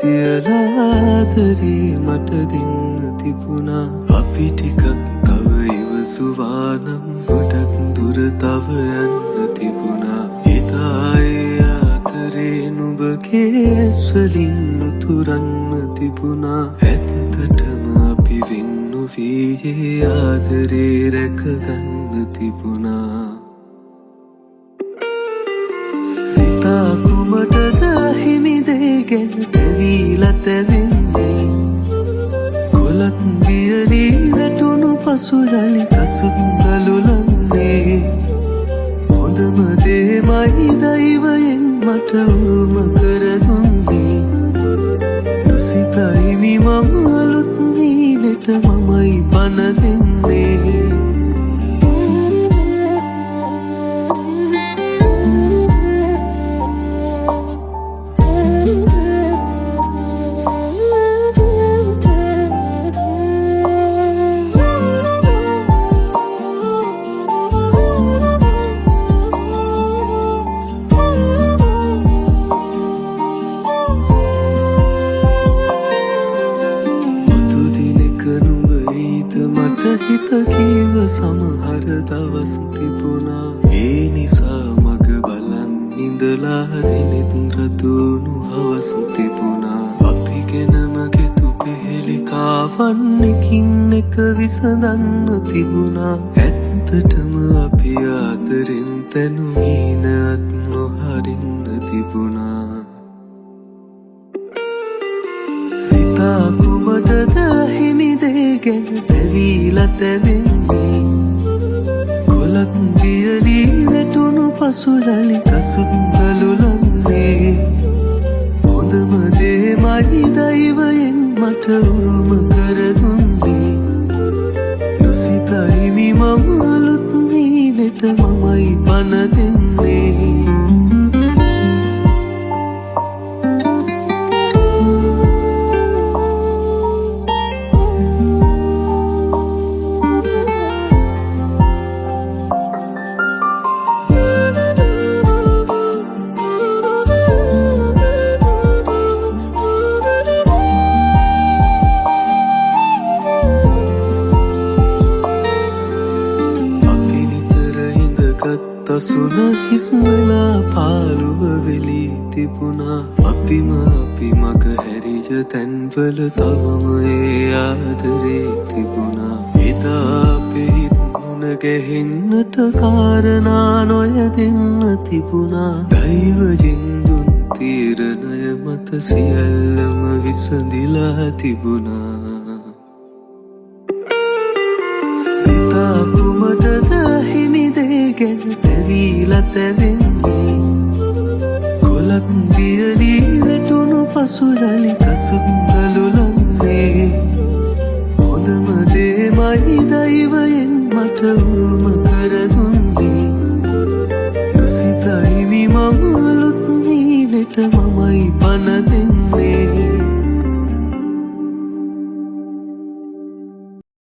තියලාදරේ මට දෙන්න තිබුණා අපි ටිකක් තව ඉවසුවානම් ගොඩක් දුර තව යන්න තිබුණා එදා ඒ ආදරේ නුඹගේ ඇස්වලින් උතුරන්න තිබුණා ඇත්තටම අපි වෙන් නොවී ආදරේ රැකගන්න තිබුණා සිතා කුමටද හිමි දේ ගැන තැවීලා තැවෙන්නේ කොලත් වියලී වැටුණු පසු යලි කසුත් ගලුලන්නේ හොඳම දේමයි දෛවයෙන් මට උරුම කර දුන්නේ නොසිතයිමි මම අලුත් නීනෙට මමයි පණ දෙන්නේ හිත කීව සමහර දවස් තිබුණා ඒ නිසා මග බලන් ඉඳලා දිනෙත් රතුණු හවස් තිබුණා අපි ගැනම ගෙතු පෙහෙලිකාවන් එකින් එක විසඳන්න තිබුණා ඇත්තටම අපි ආදරෙන් තැනුමීනත් නොහරින්න තිබුණා සිතා කුමටද හිමි දේ ගැන තැවීලා තැවෙන්නේ කොලත් වියලී වැටුණු පසු යලි කසුත් ගලුලන්නේ හොඳම දේමයි දෛවයෙන් මට උරුම කර දුන්නේ නොසිතයිමි මම අලුත් නීනෙට මමයි පණ දෙන්නේ තසුන හිස්මලා පාළුව වෙලී තිබුණා අපිම අපි මග හැරිය තැන්වල තවම ඒ ආදරේ තිබුණා එදා අපේ හිත් මුණ ගැහෙන්නට කාරණා නොයදෙන්න තිබුණා දෛවයෙන් දුන් තීරණය මත සියල්ලම විසඳිලා තිබුණා සිතා කුමටද හිමි දේ ගැන තැවීලා තැවෙන්නේ කොලත් වියලී වැටුණු පසු යලි කසුත් ගලුලන්නේ හොඳම දේමයි දෛවයෙන් මට උරුම කර දුන්නේ